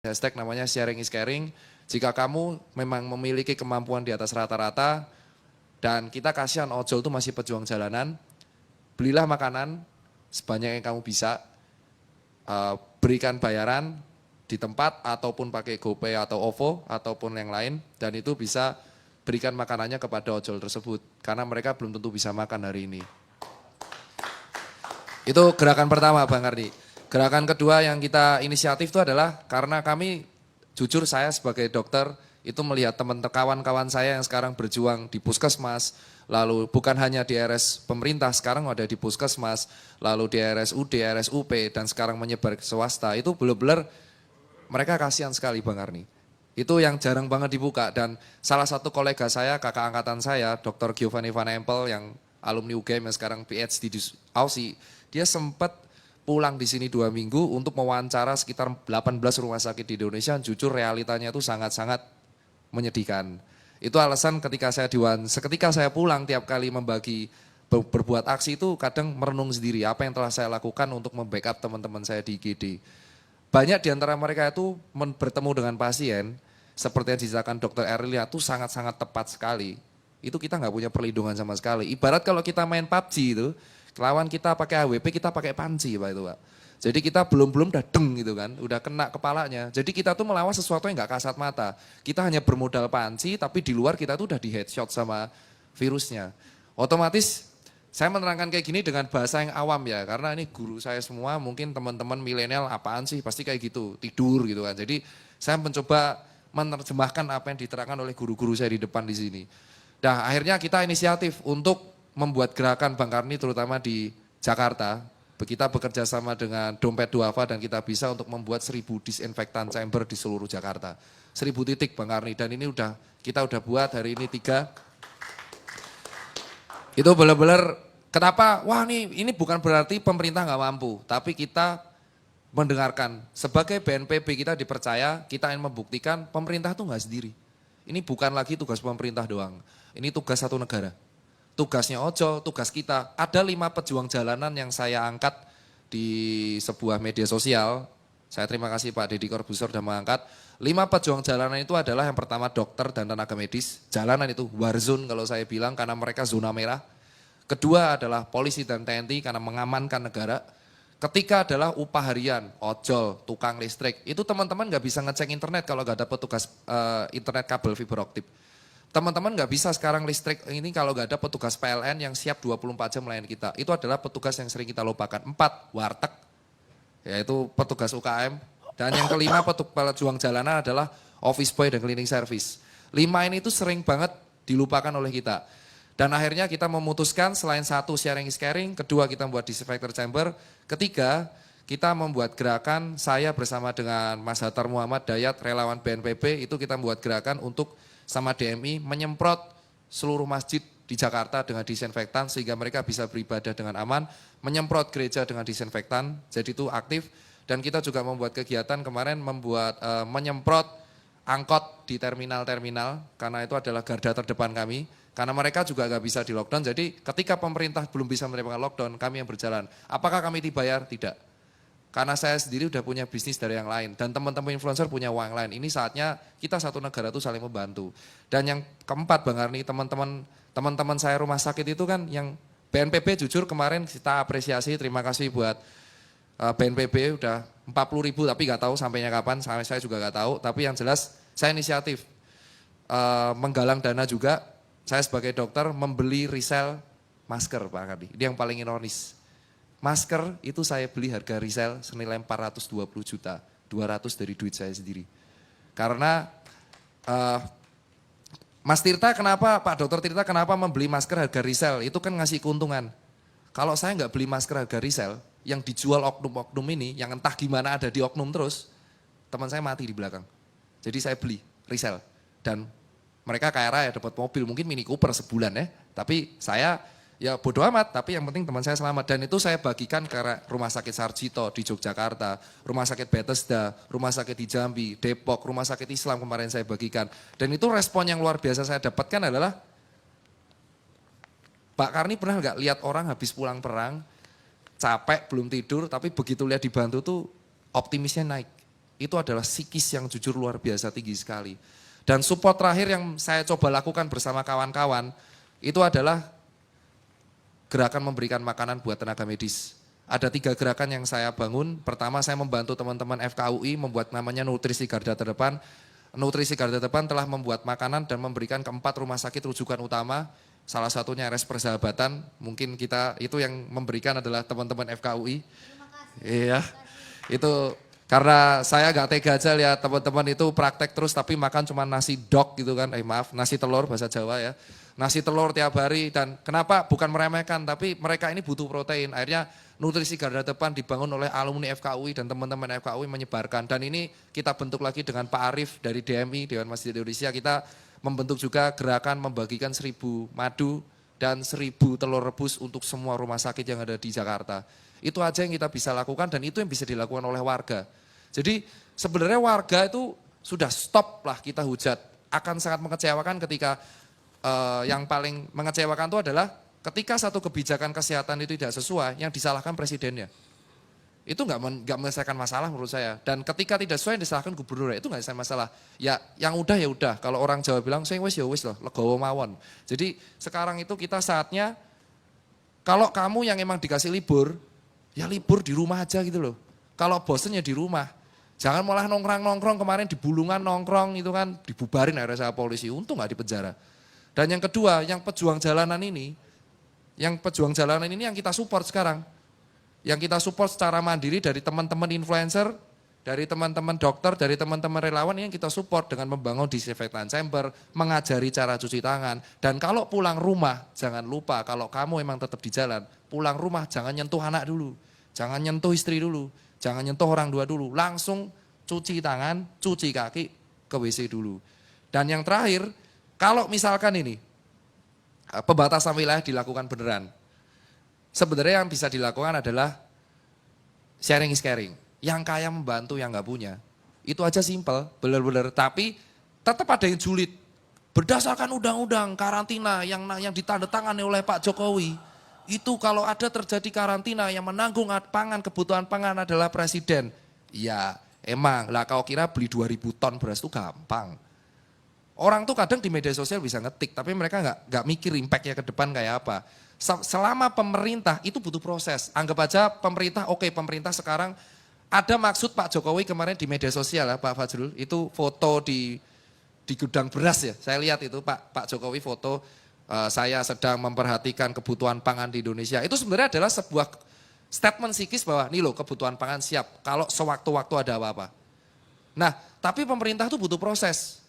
Hashtag namanya sharing is caring. Jika kamu memang memiliki kemampuan di atas rata-rata dan kita kasihan ojol itu masih pejuang jalanan, belilah makanan sebanyak yang kamu bisa, berikan bayaran di tempat ataupun pakai GoPay atau OVO ataupun yang lain, dan itu bisa berikan makanannya kepada ojol tersebut karena mereka belum tentu bisa makan hari ini. Itu gerakan pertama Bang Ardi. Gerakan kedua yang kita inisiatif itu adalah karena kami, jujur saya sebagai dokter itu melihat kawan-kawan saya yang sekarang berjuang di puskesmas, lalu bukan hanya di RS pemerintah, sekarang ada di puskesmas, lalu di RSUD, RSUP, dan sekarang menyebar ke swasta, itu benar-benar mereka kasihan sekali Bang Arni. Itu yang jarang banget dibuka, dan salah satu kolega saya, kakak angkatan saya, Dr. Giovanni Van Empel yang alumni UGM yang sekarang PhD di Aussie, dia sempat pulang di sini 2 minggu untuk mewawancara sekitar 18 rumah sakit di Indonesia. Jujur realitanya itu sangat-sangat menyedihkan. Itu alasan ketika saya pulang tiap kali berbuat aksi itu kadang merenung sendiri apa yang telah saya lakukan untuk membackup teman-teman saya di IGD. Banyak di antara mereka itu bertemu dengan pasien seperti yang diceritakan Dr. Erlia itu sangat-sangat tepat sekali. Itu kita nggak punya perlindungan sama sekali. Ibarat kalau kita main PUBG itu, lawan kita pakai AWP, kita pakai panci Pak itu Pak. Jadi kita belum udah deng gitu kan, udah kena kepalanya. Jadi kita tuh melawan sesuatu yang gak kasat mata. Kita hanya bermodal panci, tapi di luar kita tuh udah di headshot sama virusnya. Otomatis saya menerangkan kayak gini dengan bahasa yang awam ya, karena ini guru saya semua, mungkin teman-teman milenial apaan sih, pasti kayak gitu, tidur gitu kan. Jadi saya mencoba menerjemahkan apa yang diterangkan oleh guru-guru saya di depan di sini. Nah akhirnya kita inisiatif untuk membuat gerakan Bang Karni terutama di Jakarta. Kita bekerja sama dengan Dompet Duafa dan kita bisa untuk membuat 1000 disinfektan chamber di seluruh Jakarta. 1000 titik Bang Karni, dan ini kita udah buat hari ini 3. Itu benar-benar kenapa, wah ini bukan berarti pemerintah nggak mampu, tapi kita mendengarkan. Sebagai BNPB kita dipercaya, kita ingin membuktikan pemerintah itu nggak sendiri. Ini bukan lagi tugas pemerintah doang, ini tugas satu negara. Tugasnya ojol, tugas kita. Ada 5 pejuang jalanan yang saya angkat di sebuah media sosial. Saya terima kasih Pak Deddy Corbuzier sudah mengangkat. 5 pejuang jalanan itu adalah yang pertama dokter dan tenaga medis. Jalanan itu war zone kalau saya bilang karena mereka zona merah. Kedua adalah polisi dan TNI karena mengamankan negara. Ketiga adalah upah harian, ojol, tukang listrik. Itu teman-teman nggak bisa ngecek internet kalau nggak ada petugas internet kabel fiber optik. Teman-teman nggak bisa sekarang listrik ini kalau nggak ada petugas PLN yang siap 24 jam melayani kita. Itu adalah petugas yang sering kita lupakan. 4, warteg, yaitu petugas UKM. Dan yang kelima pejuang jalanan adalah office boy dan cleaning service. 5 ini tuh sering banget dilupakan oleh kita. Dan akhirnya kita memutuskan selain 1 sharing is caring, kedua kita membuat disinfector chamber, ketiga kita membuat gerakan, saya bersama dengan Mas Hatar Muhammad Dayat, relawan BNPB, itu kita membuat gerakan untuk sama DMI menyemprot seluruh masjid di Jakarta dengan disinfektan sehingga mereka bisa beribadah dengan aman, menyemprot gereja dengan disinfektan, jadi itu aktif. Dan kita juga membuat kegiatan kemarin menyemprot angkot di terminal-terminal karena itu adalah garda terdepan kami, karena mereka juga nggak bisa di lockdown, jadi ketika pemerintah belum bisa menerapkan lockdown, kami yang berjalan. Apakah kami dibayar? Tidak. Karena saya sendiri udah punya bisnis dari yang lain dan teman-teman influencer punya uang lain. Ini saatnya kita satu negara itu saling membantu. Dan yang keempat Bang Arni, teman-teman saya rumah sakit itu kan yang BNPB jujur kemarin kita apresiasi, terima kasih buat BNPB udah 40.000 tapi nggak tahu sampainya kapan, saya juga nggak tahu. Tapi yang jelas saya inisiatif menggalang dana juga. Saya sebagai dokter membeli resell masker Pak Arni. Ini yang paling ironis. Masker itu saya beli harga resell senilai 420 juta, 200 dari duit saya sendiri. Karena Mas Tirta kenapa, Pak Dokter Tirta kenapa membeli masker harga resell, itu kan ngasih keuntungan. Kalau saya nggak beli masker harga resell, yang dijual oknum-oknum ini, yang entah gimana ada di oknum terus, teman saya mati di belakang. Jadi saya beli resell, dan mereka kaya raya dapat mobil, mungkin Mini Cooper sebulan ya, tapi saya ya bodo amat, tapi yang penting teman saya selamat. Dan itu saya bagikan ke Rumah Sakit Sarjito di Yogyakarta, Rumah Sakit Bethesda, Rumah Sakit di Jambi, Depok, Rumah Sakit Islam kemarin saya bagikan. Dan itu respon yang luar biasa saya dapatkan adalah, Pak Karni pernah nggak lihat orang habis pulang perang, capek, belum tidur, tapi begitu lihat dibantu tuh optimisnya naik. itu adalah psikis yang jujur luar biasa tinggi sekali. Dan support terakhir yang saya coba lakukan bersama kawan-kawan, itu adalah gerakan memberikan makanan buat tenaga medis. Ada 3 gerakan yang saya bangun. Pertama, saya membantu teman-teman FKUI membuat namanya Nutrisi Garda Terdepan. Nutrisi Garda Terdepan telah membuat makanan dan memberikan ke 4 rumah sakit rujukan utama. Salah satunya RS Persahabatan, mungkin kita itu yang memberikan adalah teman-teman FKUI. Terima kasih. Iya, itu karena saya gak tega aja lihat teman-teman itu praktek terus tapi makan cuma nasi dok gitu kan, maaf, nasi telur bahasa Jawa ya. Nasi telur tiap hari dan kenapa bukan meremehkan tapi mereka ini butuh protein. Akhirnya Nutrisi Garda Depan dibangun oleh alumni FKUI dan teman-teman FKUI menyebarkan. Dan ini kita bentuk lagi dengan Pak Arief dari DMI, Dewan Masjid Indonesia. Kita membentuk juga gerakan membagikan 1000 madu dan 1000 telur rebus untuk semua rumah sakit yang ada di Jakarta. Itu aja yang kita bisa lakukan dan itu yang bisa dilakukan oleh warga. Jadi sebenarnya warga itu sudah stop lah kita hujat. Akan sangat mengecewakan ketika yang paling mengecewakan itu adalah ketika satu kebijakan kesehatan itu tidak sesuai, yang disalahkan presidennya. Itu nggak menyelesaikan masalah menurut saya. Dan ketika tidak sesuai, yang disalahkan gubernur, itu nggak selesai masalah. Ya yang udah ya udah. Kalau orang Jawa bilang, sing wis ya wis loh, legowo mawon. Jadi sekarang itu kita saatnya, kalau kamu yang emang dikasih libur, ya libur di rumah aja gitu loh. Kalau bosen ya di rumah. Jangan malah nongkrong-nongkrong, kemarin di Bulungan nongkrong itu kan dibubarin akhirnya sama polisi, untung nggak di penjara. Dan yang kedua, yang pejuang jalanan ini yang kita support sekarang. Yang kita support secara mandiri dari teman-teman influencer, dari teman-teman dokter, dari teman-teman relawan yang kita support dengan membangun disinfektan chamber, mengajari cara cuci tangan. Dan kalau pulang rumah, jangan lupa kalau kamu emang tetap di jalan, pulang rumah jangan nyentuh anak dulu, jangan nyentuh istri dulu, jangan nyentuh orang tua dulu, langsung cuci tangan, cuci kaki, ke WC dulu. Dan yang terakhir, kalau misalkan ini, pembatasan wilayah dilakukan beneran. Sebenarnya yang bisa dilakukan adalah sharing is caring. Yang kaya membantu yang nggak punya. Itu aja simpel, bener-bener. Tapi tetap ada yang julid. Berdasarkan undang-undang karantina yang ditandatangani oleh Pak Jokowi. Itu kalau ada terjadi karantina yang menanggung kebutuhan pangan adalah presiden. Ya emang, lah kau kira beli 2000 ton beras itu gampang. Orang tuh kadang di media sosial bisa ngetik, tapi mereka nggak mikir impactnya ke depan kayak apa. Selama pemerintah itu butuh proses. Anggap aja pemerintah, oke, pemerintah sekarang ada maksud Pak Jokowi kemarin di media sosial ya Pak Fajrul, itu foto di gudang beras ya. Saya lihat itu Pak Jokowi foto saya sedang memperhatikan kebutuhan pangan di Indonesia. Itu sebenarnya adalah sebuah statement psikis bahwa nih loh kebutuhan pangan siap kalau sewaktu-waktu ada apa-apa. Nah, tapi pemerintah itu butuh proses.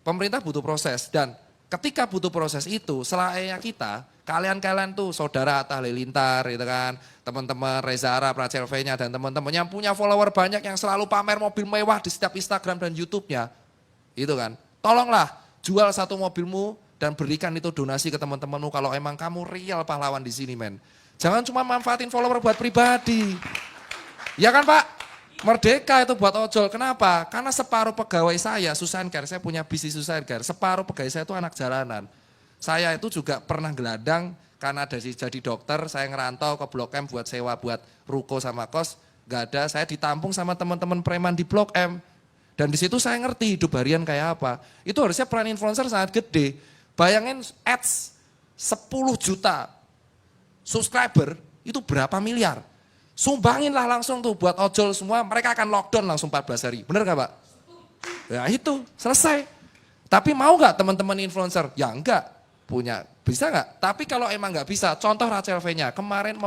Pemerintah butuh proses dan ketika butuh proses itu, selayaknya kita, kalian tuh saudara Atta Halilintar gitu kan, teman-teman Reza Arab, Rachel V-nya dan teman-teman yang punya follower banyak yang selalu pamer mobil mewah di setiap Instagram dan YouTube-nya. Itu kan. Tolonglah jual satu mobilmu dan berikan itu donasi ke teman-temanmu kalau emang kamu real pahlawan di sini, men. Jangan cuma manfaatin follower buat pribadi. Ya kan, Pak? Merdeka itu buat ojol, kenapa? Karena separuh pegawai saya, Susan Care, saya punya bisnis Susan Care, separuh pegawai saya itu anak jalanan. Saya itu juga pernah geladang, karena jadi dokter, saya ngerantau ke Blok M buat sewa, buat ruko sama kos, gak ada, saya ditampung sama teman-teman preman di Blok M. Dan di situ saya ngerti hidup harian kayak apa. Itu harusnya peran influencer sangat gede. Bayangin ads 10 juta subscriber, itu berapa miliar? Sumbangin lah langsung tuh buat ojol semua, mereka akan lockdown langsung 14 hari. Bener gak Pak? Ya itu, selesai. Tapi mau gak teman-teman influencer? Ya enggak, punya, bisa gak? Tapi kalau emang gak bisa, contoh Rachel V-nya, kemarin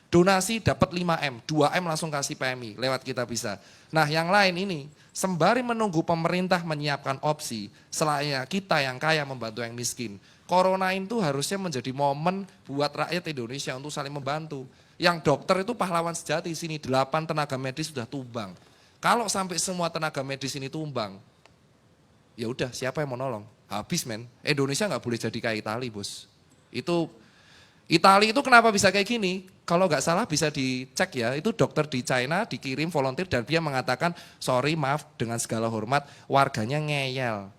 donasi dapat 5M, 2M langsung kasih PMI, lewat kita bisa. Nah yang lain ini, sembari menunggu pemerintah menyiapkan opsi, selayaknya kita yang kaya membantu yang miskin. Corona itu harusnya menjadi momen buat rakyat Indonesia untuk saling membantu. Yang dokter itu pahlawan sejati, sini 8 tenaga medis sudah tumbang. Kalau sampai semua tenaga medis ini tumbang, ya udah siapa yang mau nolong? Habis men, Indonesia nggak boleh jadi kayak Itali bos. Itu, Itali itu kenapa bisa kayak gini? Kalau nggak salah bisa dicek ya, itu dokter di China dikirim volunteer dan dia mengatakan, sorry maaf dengan segala hormat, warganya ngeyel.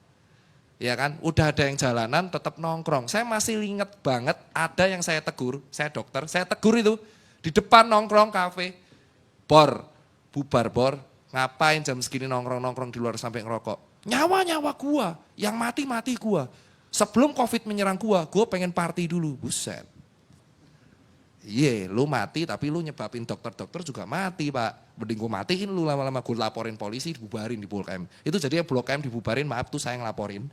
Ya kan, udah ada yang jalanan tetap nongkrong. Saya masih ingat banget ada yang saya tegur, saya dokter, saya tegur itu di depan nongkrong kafe, bubar bor, Ngapain jam segini nongkrong-nongkrong di luar sampai ngerokok? Nyawa-nyawa gua, yang mati-mati gua. Sebelum COVID menyerang gua pengen party dulu. Buset. Iya, lu mati tapi lu nyebabin dokter-dokter juga mati, Pak. Mending gue matiin lu lama-lama, gue laporin polisi, dibubarin di Blok M. Itu jadinya Blok M dibubarin, maaf tuh saya ngelaporin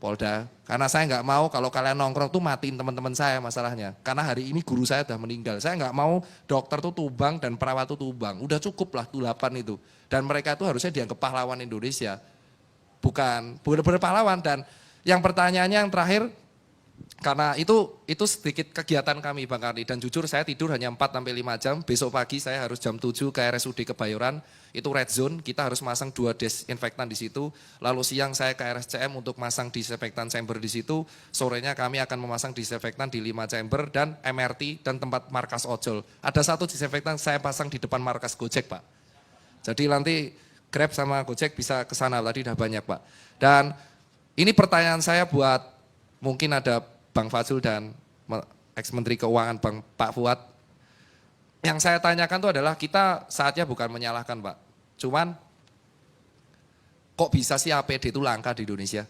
Polda. Karena saya nggak mau kalau kalian nongkrong tuh matiin teman-teman saya masalahnya. Karena hari ini guru saya udah meninggal. Saya nggak mau dokter tuh tumbang dan perawat tuh tumbang. Udah cukup lah 8 itu. Dan mereka itu harusnya dianggap pahlawan Indonesia. Bukan benar-benar pahlawan. Dan yang pertanyaannya yang terakhir, karena itu sedikit kegiatan kami Bang Karni, dan jujur saya tidur hanya 4-5 jam, besok pagi saya harus jam 7 ke RSUD Kebayoran, itu red zone, kita harus masang 2 desinfektan di situ, lalu siang saya ke RSCM untuk masang disinfektan chamber di situ, sorenya kami akan memasang disinfektan di 5 chamber dan MRT dan tempat markas ojol. Ada 1 disinfektan saya pasang di depan markas Gojek Pak. Jadi nanti Grab sama Gojek bisa ke sana, tadi udah banyak Pak. Dan ini pertanyaan saya buat mungkin ada Bang Fajrul dan ex-menteri keuangan Pak Fuad. Yang saya tanyakan itu adalah kita saatnya bukan menyalahkan Pak. Cuman kok bisa sih APD itu langka di Indonesia?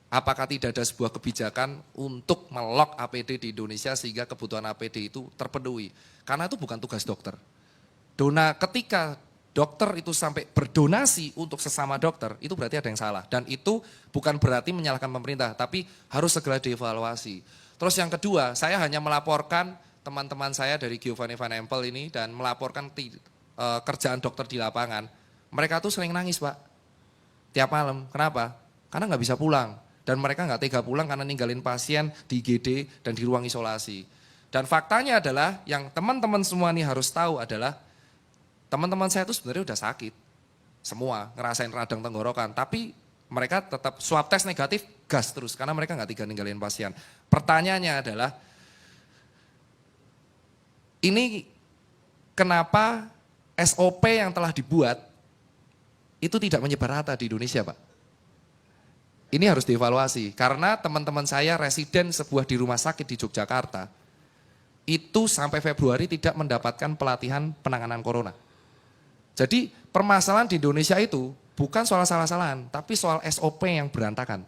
Apakah tidak ada sebuah kebijakan untuk melok APD di Indonesia sehingga kebutuhan APD itu terpenuhi? Karena itu bukan tugas dokter. Ketika dokter itu sampai berdonasi untuk sesama dokter, itu berarti ada yang salah. Dan itu bukan berarti menyalahkan pemerintah, tapi harus segera dievaluasi. Terus yang kedua, saya hanya melaporkan teman-teman saya dari Giovanni Van Empel ini dan melaporkan kerjaan dokter di lapangan. Mereka tuh sering nangis Pak, tiap malam. Kenapa? Karena nggak bisa pulang. Dan mereka nggak tega pulang karena ninggalin pasien di IGD dan di ruang isolasi. Dan faktanya adalah, yang teman-teman semua ini harus tahu adalah, teman-teman saya itu sebenarnya udah sakit, semua ngerasain radang tenggorokan, tapi mereka tetap swab test negatif, gas terus, karena mereka nggak tega ninggalin pasien. Pertanyaannya adalah, ini kenapa SOP yang telah dibuat, itu tidak menyebar rata di Indonesia Pak? Ini harus dievaluasi, karena teman-teman saya residen sebuah di rumah sakit di Yogyakarta, itu sampai Februari tidak mendapatkan pelatihan penanganan corona. Jadi permasalahan di Indonesia itu bukan soal salah-salahan, tapi soal SOP yang berantakan.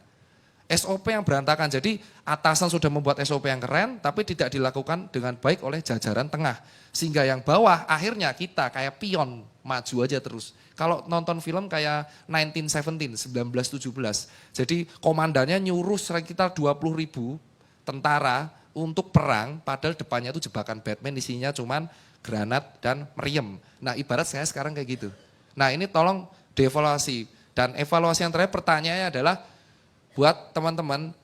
SOP yang berantakan, jadi atasan sudah membuat SOP yang keren, tapi tidak dilakukan dengan baik oleh jajaran tengah. Sehingga yang bawah akhirnya kita kayak pion, maju aja terus. Kalau nonton film kayak 1917, 1917, jadi komandannya nyuruh sekitar 20.000 tentara untuk perang, padahal depannya itu jebakan Batman, isinya cuman granat dan meriam. Nah ibarat saya sekarang kayak gitu. Nah ini tolong dievaluasi. Dan evaluasi yang terakhir pertanyaannya adalah buat teman-teman,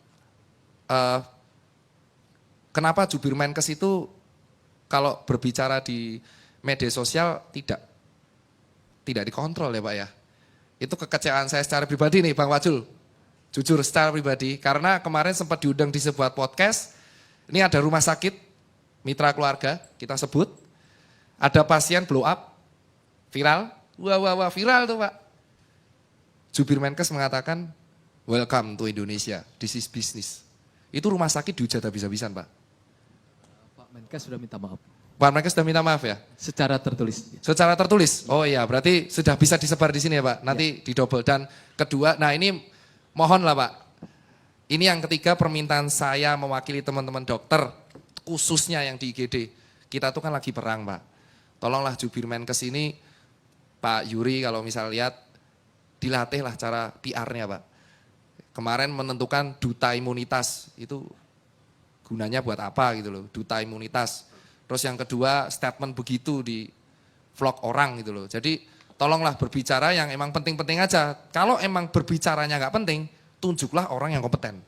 kenapa jubir Menkes itu kalau berbicara di media sosial tidak dikontrol ya Pak ya. Itu kekecewaan saya secara pribadi nih Bang Fajrul. Jujur secara pribadi, karena kemarin sempat diundang di sebuah podcast, ini ada rumah sakit, mitra keluarga, kita sebut, ada pasien blow up, viral, wah viral tuh Pak. Jubir Menkes mengatakan, welcome to Indonesia, this is business. Itu rumah sakit dihujat habis-habisan Pak. Pak Menkes sudah minta maaf. Pak Menkes sudah minta maaf ya? Secara tertulis. Secara tertulis? Oh iya, berarti sudah bisa disebar di sini ya Pak, nanti didobel. Dan kedua, nah ini mohon lah Pak, ini yang ketiga permintaan saya mewakili teman-teman dokter, khususnya yang di IGD. Kita tuh kan lagi perang Pak. Tolonglah jubir Menkes ini, Pak Yuri kalau misal lihat, dilatihlah cara PR-nya Pak. Kemarin menentukan duta imunitas, itu gunanya buat apa gitu loh, duta imunitas. Terus yang kedua statement begitu di vlog orang gitu loh. Jadi tolonglah berbicara yang emang penting-penting aja. Kalau emang berbicaranya nggak penting, tunjuklah orang yang kompeten.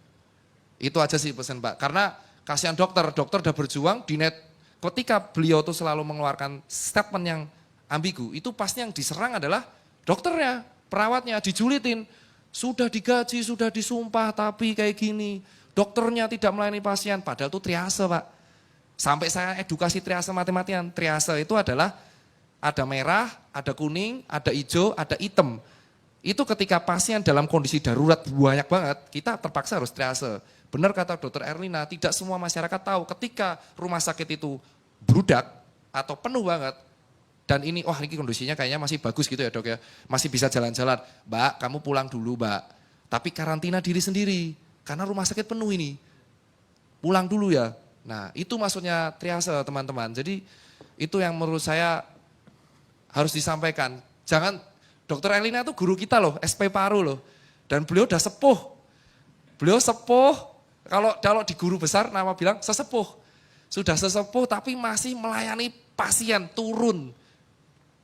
Itu aja sih pesan Pak. Karena kasihan dokter udah berjuang di net. Ketika beliau tuh selalu mengeluarkan statement yang ambigu, itu pasti yang diserang adalah dokternya, perawatnya, dijulitin. Sudah digaji, sudah disumpah, tapi kayak gini. Dokternya tidak melayani pasien, padahal itu triase Pak. Sampai saya edukasi triase mati-matian. Triase itu adalah ada merah, ada kuning, ada hijau, ada hitam. Itu ketika pasien dalam kondisi darurat banyak banget, kita terpaksa harus triase. Benar kata Dr. Erlina, tidak semua masyarakat tahu ketika rumah sakit itu bludak atau penuh banget, Dan ini, wah ini kondisinya kayaknya masih bagus gitu ya dok ya. Masih bisa jalan-jalan. Mbak, kamu pulang dulu mbak. Tapi karantina diri sendiri. Karena rumah sakit penuh ini. Pulang dulu ya. Nah itu maksudnya triase teman-teman. Jadi itu yang menurut saya harus disampaikan. Jangan, dokter Elina itu guru kita loh, SP Paru loh. Dan beliau udah sepuh. Beliau sepuh, kalau di guru besar nama bilang sesepuh. Sudah sesepuh tapi masih melayani pasien turun.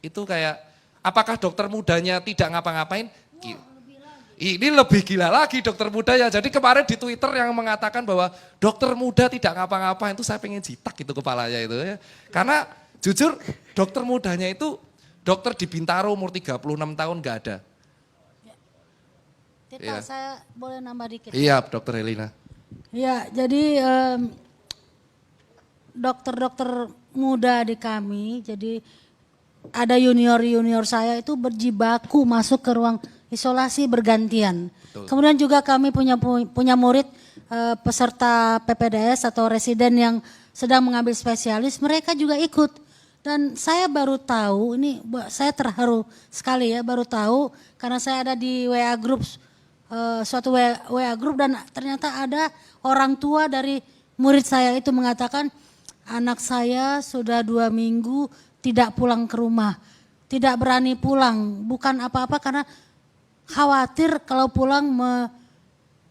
Itu kayak, apakah dokter mudanya tidak ngapa-ngapain? Ini lebih gila lagi dokter muda ya. Jadi kemarin di Twitter yang mengatakan bahwa dokter muda tidak ngapa-ngapain itu saya pengen jitak gitu kepalanya itu ya. Karena jujur dokter mudanya itu dokter di Bintaro umur 36 tahun gak ada. Tita, Iya. saya boleh nambah dikit? Iya dokter Elina. Ya, jadi dokter-dokter muda di kami, jadi ada junior-junior saya itu berjibaku masuk ke ruang isolasi bergantian. Betul. Kemudian juga kami punya murid peserta PPDS atau residen yang sedang mengambil spesialis, mereka juga ikut. Dan saya baru tahu, ini saya terharu sekali ya, baru tahu karena saya ada di WA group, suatu WA group dan ternyata ada orang tua dari murid saya itu mengatakan, anak saya sudah 2 minggu tidak pulang ke rumah, tidak berani pulang, bukan apa-apa karena khawatir kalau pulang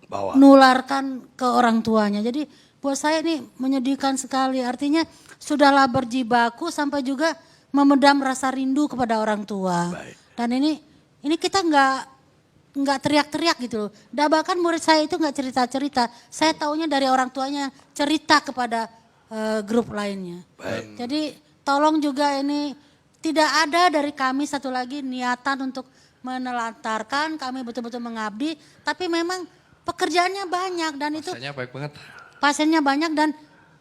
menularkan ke orang tuanya. Jadi buat saya ini menyedihkan sekali, artinya sudahlah berjibaku sampai juga memendam rasa rindu kepada orang tua. Baik. Dan ini kita nggak teriak-teriak gitu loh. Dan bahkan murid saya itu nggak cerita-cerita, saya taunya dari orang tuanya cerita kepada grup lainnya. Baik. Jadi tolong juga ini tidak ada dari kami satu lagi niatan untuk menelantarkan, kami betul-betul mengabdi, tapi memang pekerjaannya banyak dan itu Rasanya baik banget. pasiennya banyak dan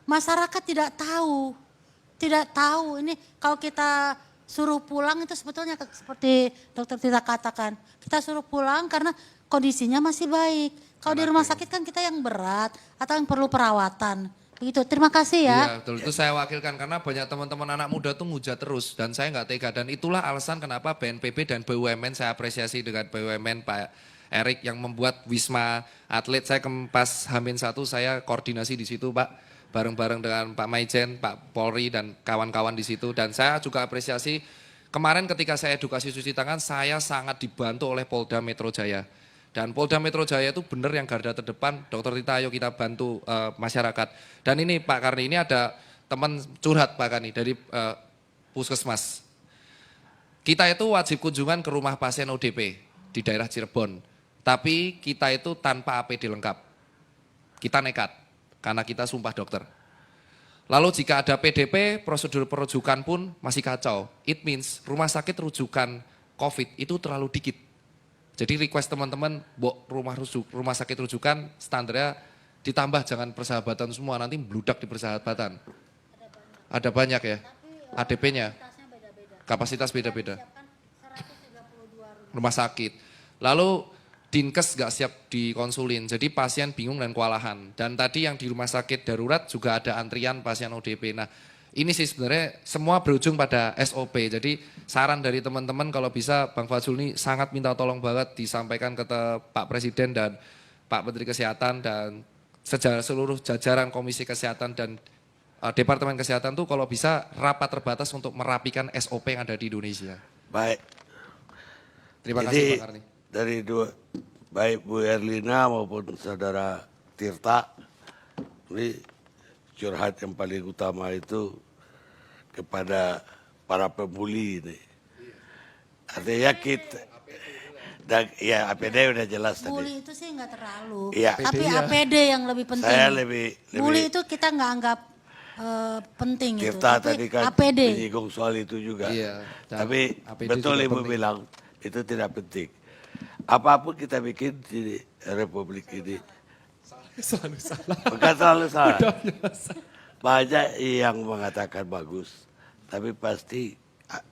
masyarakat tidak tahu. Tidak tahu ini kalau kita suruh pulang itu sebetulnya seperti dokter Tita katakan. Kita suruh pulang karena kondisinya masih baik. Kalau di rumah sakit kan kita yang berat atau yang perlu perawatan. Begitu, terima kasih ya. Iya betul, itu saya wakilkan karena banyak teman-teman anak muda tuh ngujat terus dan saya nggak tega. Dan itulah alasan kenapa BNPB dan BUMN saya apresiasi dengan BUMN Pak Erik yang membuat Wisma Atlet. Saya pas H-1 saya koordinasi di situ Pak, bareng-bareng dengan Pak Maijen, Pak Polri dan kawan-kawan di situ. Dan saya juga apresiasi kemarin ketika saya edukasi cuci tangan, saya sangat dibantu oleh Polda Metro Jaya. Dan Polda Metro Jaya itu benar yang garda terdepan, Dokter Tita ayo kita bantu masyarakat. Dan ini Pak Karni, ini ada teman curhat Pak Karni dari Puskesmas. Kita itu wajib kunjungan ke rumah pasien ODP di daerah Cirebon. Tapi kita itu tanpa APD lengkap. Kita nekat, karena kita sumpah dokter. Lalu jika ada PDP, prosedur perujukan pun masih kacau. It means rumah sakit rujukan COVID itu terlalu dikit. Jadi request teman-teman, rumah sakit rujukan standarnya ditambah jangan persahabatan semua, nanti bludak di persahabatan. Ada banyak ya, ADP-nya, kapasitas beda-beda. Rumah sakit. Lalu Dinkes gak siap dikonsulin, jadi pasien bingung dan kewalahan. Dan tadi yang di rumah sakit darurat juga ada antrian pasien ODP. Nah ini sih sebenarnya semua berujung pada SOP. Jadi saran dari teman-teman kalau bisa Bang Fajrul ini sangat minta tolong banget disampaikan ke Pak Presiden dan Pak Menteri Kesehatan dan seluruh jajaran Komisi Kesehatan dan Departemen Kesehatan tuh kalau bisa rapat terbatas untuk merapikan SOP yang ada di Indonesia. Baik. Terima Jadi, kasih Pak Karni. dari baik Bu Erlina maupun Saudara Tirta, ini curhat yang paling utama itu kepada para pembuli ini. Artinya kita, dan ya APD udah jelas tadi. Bully itu sih nggak terlalu, Iya. tapi APD ya. APD yang lebih penting. Saya lebih Bully itu kita nggak anggap penting itu, Tirta tapi tadi kan APD. menyinggung soal itu juga. Iya, dan Tapi APD betul juga Ibu penting. bilang itu tidak penting. Apapun kita bikin di Republik ini, Selalu salah. bukan selalu salah. Banyak yang mengatakan bagus, tapi pasti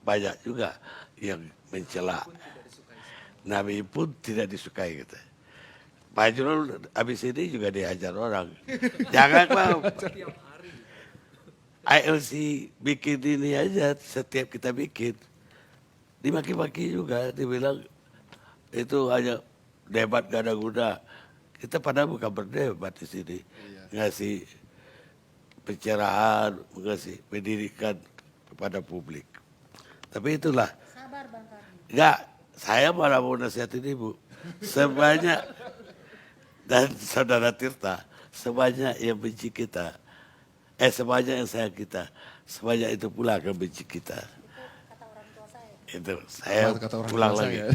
banyak juga yang mencela. Nabi pun tidak disukai gitu. Pak Jurul habis ini juga dihajar orang. Jangan Pak. ILC bikin ini aja, setiap kita bikin. Dimaki-maki juga, dibilang itu hanya debat gak ada guna. Kita padahal bukan berdebat di sini. Ngasih pencerahan, ngasih pendidikan kepada publik. Tapi itulah. Sabar Bang Karni. Enggak, saya malah mau nasihatin ibu. Sebanyak, dan saudara Tirta, sebanyak yang benci kita, sebanyak yang sayang kita, sebanyak itu pula akan benci kita. Kata orang tua saya. Itu, saya Kata orang pulang tua lagi. saya.